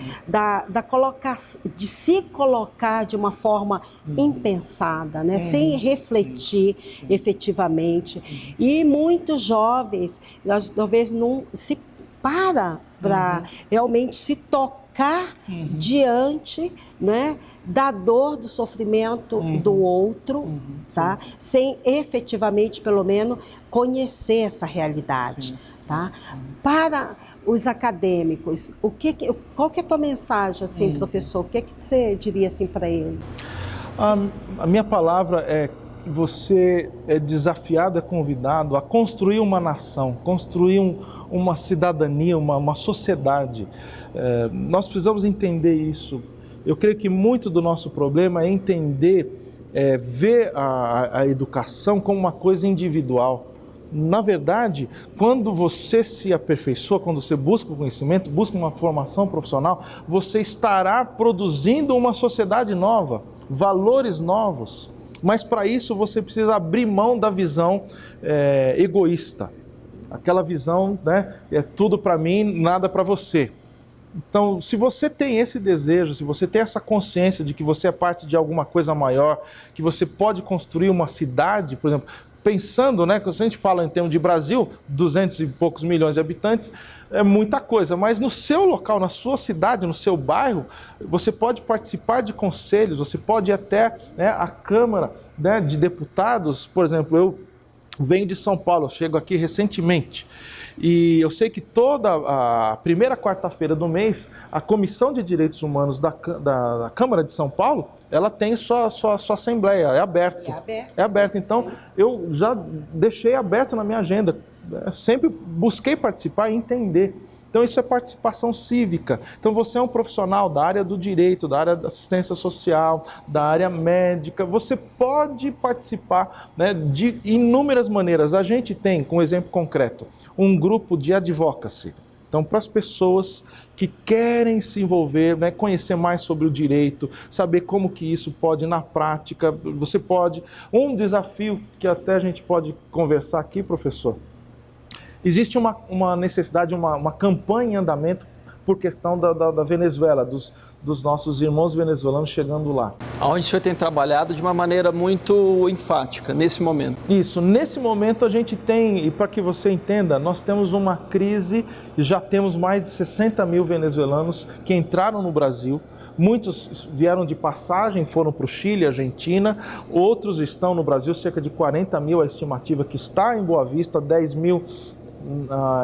De se colocar de uma forma impensada, né? Sem refletir efetivamente. E muitos jovens, talvez não se para realmente se tocar diante, né, da dor, do sofrimento do outro, tá? Sem efetivamente, pelo menos, conhecer essa realidade. Tá? Para os acadêmicos, qual que é a tua mensagem, assim, professor? O que você diria assim, para eles? A minha palavra é que você é desafiado, é convidado a construir uma nação, construir uma cidadania, uma sociedade. Nós precisamos entender isso. Eu creio que muito do nosso problema é entender, ver a educação como uma coisa individual. Na verdade, quando você se aperfeiçoa, quando você busca o conhecimento, busca uma formação profissional, você estará produzindo uma sociedade nova, valores novos. Mas para isso você precisa abrir mão da visão egoísta. Aquela visão, né, é tudo para mim, nada para você. Então, se você tem esse desejo, se você tem essa consciência de que você é parte de alguma coisa maior, que você pode construir uma cidade, por exemplo, pensando, né, que a gente fala em termos de Brasil, 200 e poucos milhões de habitantes, é muita coisa, mas no seu local, na sua cidade, no seu bairro, você pode participar de conselhos, você pode ir até, né, a Câmara, né, de Deputados. Por exemplo, eu venho de São Paulo, eu chego aqui recentemente, e eu sei que toda a primeira quarta-feira do mês, a Comissão de Direitos Humanos da Câmara de São Paulo, ela tem sua assembleia, é aberto. É aberto. Então, eu já deixei aberto na minha agenda. Sempre busquei participar e entender. Então, isso é participação cívica. Então, você é um profissional da área do direito, da área da assistência social, da área médica. Você pode participar, né, de inúmeras maneiras. A gente tem, com um exemplo concreto, um grupo de advocacy. Então, para as pessoas que querem se envolver, né, conhecer mais sobre o direito, saber como que isso pode, na prática, você pode... Um desafio que até a gente pode conversar aqui, professor, existe uma necessidade, uma campanha em andamento por questão da Venezuela, dos nossos irmãos venezuelanos chegando lá. Onde o senhor tem trabalhado de uma maneira muito enfática, nesse momento. Isso, nesse momento a gente tem, e para que você entenda, nós temos uma crise, e já temos mais de 60 mil venezuelanos que entraram no Brasil. Muitos vieram de passagem, foram para o Chile, Argentina, outros estão no Brasil, cerca de 40 mil a estimativa que está em Boa Vista, 10 mil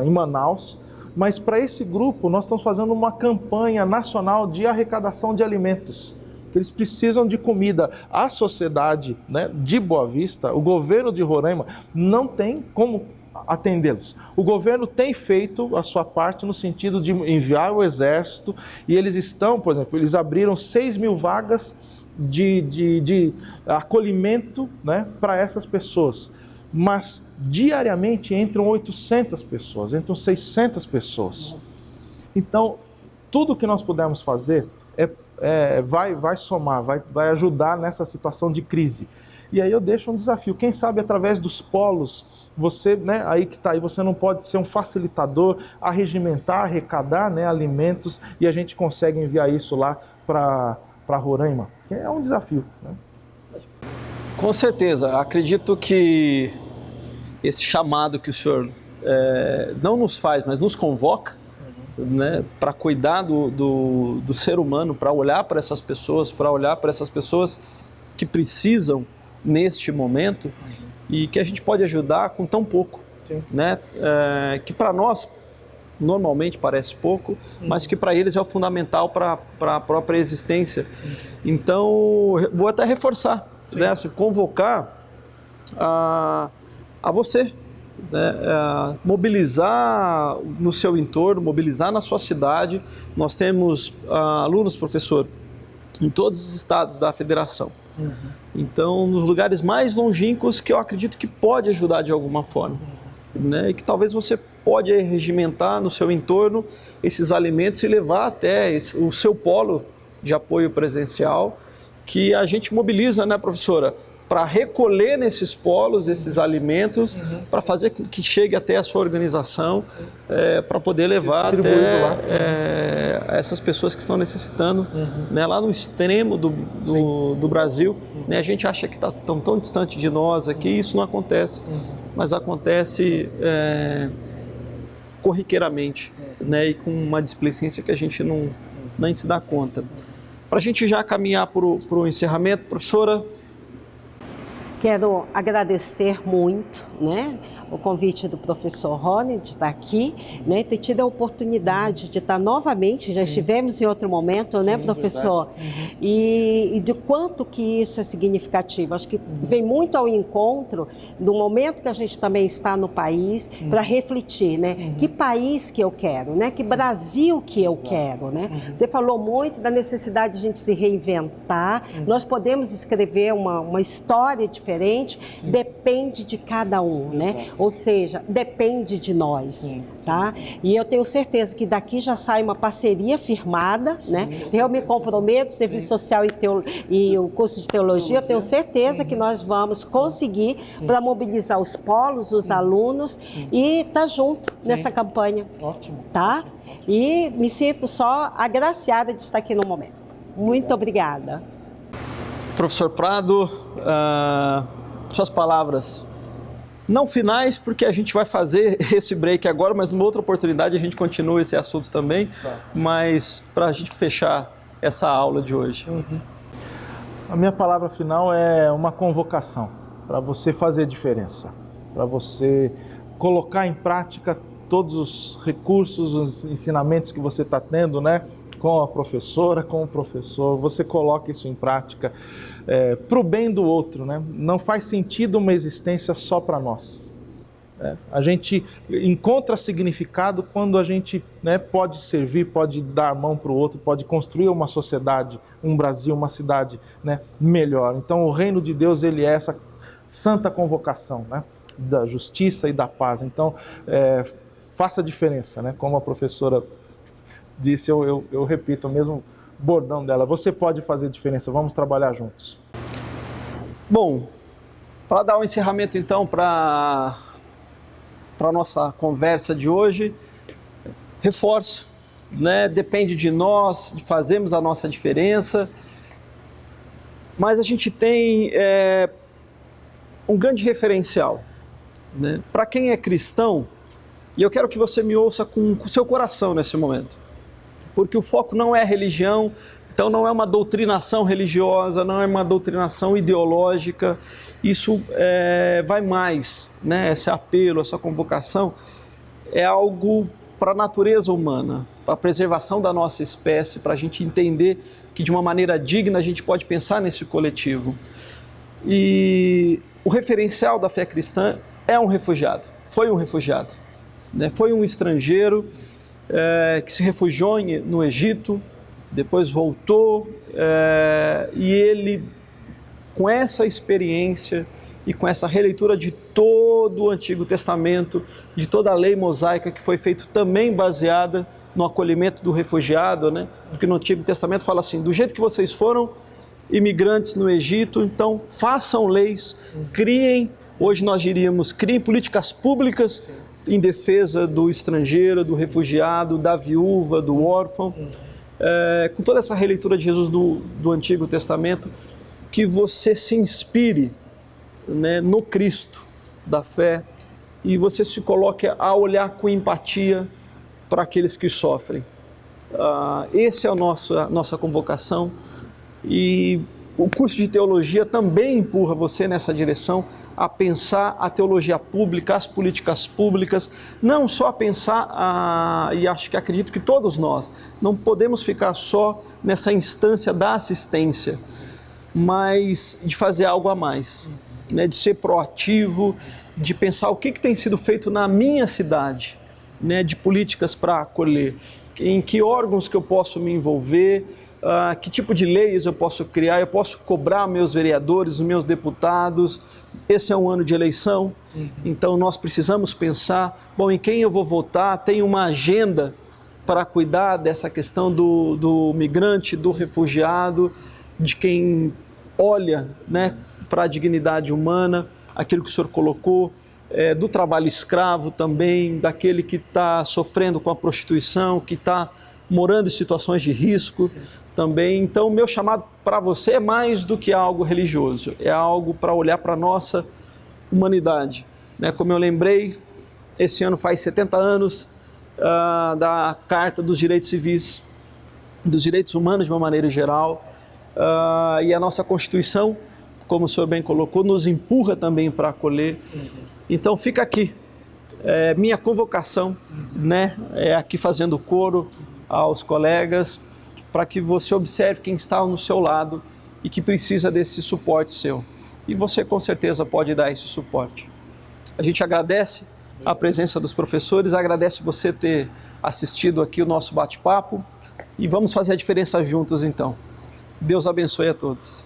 em Manaus. Mas para esse grupo nós estamos fazendo uma campanha nacional de arrecadação de alimentos, que eles precisam de comida. A sociedade, né, de Boa Vista, o governo de Roraima, não tem como atendê-los. O governo tem feito a sua parte no sentido de enviar o exército, e eles estão, por exemplo, eles abriram 6 mil vagas de acolhimento, né, para essas pessoas. Mas diariamente entram 800 pessoas, entram 600 pessoas. Então, tudo que nós pudermos fazer é vai somar, vai ajudar nessa situação de crise. E aí eu deixo um desafio, quem sabe através dos polos, você, né, aí que está aí, você não pode ser um facilitador, arregimentar, arrecadar, né, alimentos, e a gente consegue enviar isso lá para Roraima, que é um desafio, né? Com certeza, acredito que esse chamado que o senhor não nos faz, mas nos convoca, né, para cuidar do ser humano, para olhar para essas pessoas, que precisam neste momento e que a gente pode ajudar com tão pouco, né? Que para nós normalmente parece pouco, mas que para eles é o fundamental para a própria existência. Então, vou até reforçar, né, convocar a você, né, mobilizar no seu entorno, mobilizar na sua cidade. Nós temos alunos, professor, em todos os estados da federação. Então, nos lugares mais longínquos que eu acredito que pode ajudar de alguma forma, né, e que talvez você pode regimentar no seu entorno esses alimentos e levar até o seu polo de apoio presencial, que a gente mobiliza, né, professora, para recolher nesses polos esses alimentos, para fazer que chegue até a sua organização, para poder levar até essas pessoas que estão necessitando, né, lá no extremo do Brasil. Né, a gente acha que está tão distante de nós aqui, isso não acontece, mas acontece corriqueiramente, né, e com uma displicência que a gente nem se dá conta. Para a gente já caminhar para o encerramento, professora. Quero agradecer muito, né, o convite do professor Rony de estar aqui, né, ter tido a oportunidade de estar novamente, já estivemos em outro momento, né, professor? E de quanto que isso é significativo. Acho que vem muito ao encontro do momento que a gente também está no país para refletir, né? Que país que eu quero, né? Que Brasil que eu quero, né? Você falou muito da necessidade de a gente se reinventar, nós podemos escrever uma história diferente, depende de cada um, né? Ou seja, depende de nós, tá? E eu tenho certeza que daqui já sai uma parceria firmada, né? Eu me comprometo, Serviço Social e o curso de Teologia, eu tenho certeza que nós vamos conseguir para mobilizar os polos, os alunos e estar junto nessa campanha. Ótimo. Tá? E me sinto só agraciada de estar aqui no momento. Muito obrigada. Professor Prado, suas palavras não finais, porque a gente vai fazer esse break agora, mas numa outra oportunidade a gente continua esse assunto também, mas para a gente fechar essa aula de hoje. A minha palavra final é uma convocação para você fazer diferença, para você colocar em prática todos os recursos, os ensinamentos que você está tendo, né? Com a professora, com o professor, você coloca isso em prática para o bem do outro, né? Não faz sentido uma existência só para nós. A gente encontra significado quando a gente, né, pode servir, pode dar a mão para o outro, pode construir uma sociedade, um Brasil, uma cidade, né, melhor. Então o reino de Deus, ele é essa santa convocação, né, da justiça e da paz. Então faça a diferença, né? Como a professora disse, eu repito o mesmo bordão dela, você pode fazer diferença, vamos trabalhar juntos. Bom, para dar um encerramento então para a nossa conversa de hoje, reforço, né? Depende de nós, de fazermos a nossa diferença, mas a gente tem um grande referencial, né? Para quem é cristão, e eu quero que você me ouça com o seu coração nesse momento, porque o foco não é religião, então não é uma doutrinação religiosa, não é uma doutrinação ideológica, isso vai mais, né? Esse apelo, essa convocação é algo para a natureza humana, para a preservação da nossa espécie, para a gente entender que de uma maneira digna a gente pode pensar nesse coletivo. E o referencial da fé cristã é um refugiado, foi um refugiado, né? Foi um estrangeiro que se refugiou no Egito, depois voltou, e ele, com essa experiência e com essa releitura de todo o Antigo Testamento, de toda a lei mosaica que foi feita também baseada no acolhimento do refugiado, né? Porque no Antigo Testamento fala assim, do jeito que vocês foram imigrantes no Egito, então façam leis, criem, hoje nós diríamos, criem políticas públicas em defesa do estrangeiro, do refugiado, da viúva, do órfão. Com toda essa releitura de Jesus do Antigo Testamento, que você se inspire, né, no Cristo da fé e você se coloque a olhar com empatia para aqueles que sofrem. Essa é a nossa convocação e o curso de teologia também empurra você nessa direção, a pensar a teologia pública, as políticas públicas, não só a pensar, e acho que acredito que todos nós, não podemos ficar só nessa instância da assistência, mas de fazer algo a mais, né, de ser proativo, de pensar o que tem sido feito na minha cidade, né, de políticas para acolher, em que órgãos que eu posso me envolver, que tipo de leis eu posso criar, eu posso cobrar meus vereadores, os meus deputados. Esse é um ano de eleição, então nós precisamos pensar, bom, em quem eu vou votar, tem uma agenda para cuidar dessa questão do migrante, do refugiado, de quem olha, né, para a dignidade humana, aquilo que o senhor colocou, do trabalho escravo também, daquele que está sofrendo com a prostituição, que está morando em situações de risco também. Então, o meu chamado para você é mais do que algo religioso, é algo para olhar para a nossa humanidade, né? Como eu lembrei, esse ano faz 70 anos da Carta dos Direitos Civis, dos Direitos Humanos de uma maneira geral, e a nossa Constituição, como o senhor bem colocou, nos empurra também para acolher. Então fica aqui, minha convocação, né, aqui fazendo coro aos colegas, para que você observe quem está no seu lado e que precisa desse suporte seu. E você com certeza pode dar esse suporte. A gente agradece a presença dos professores, agradece você ter assistido aqui o nosso bate-papo e vamos fazer a diferença juntos então. Deus abençoe a todos.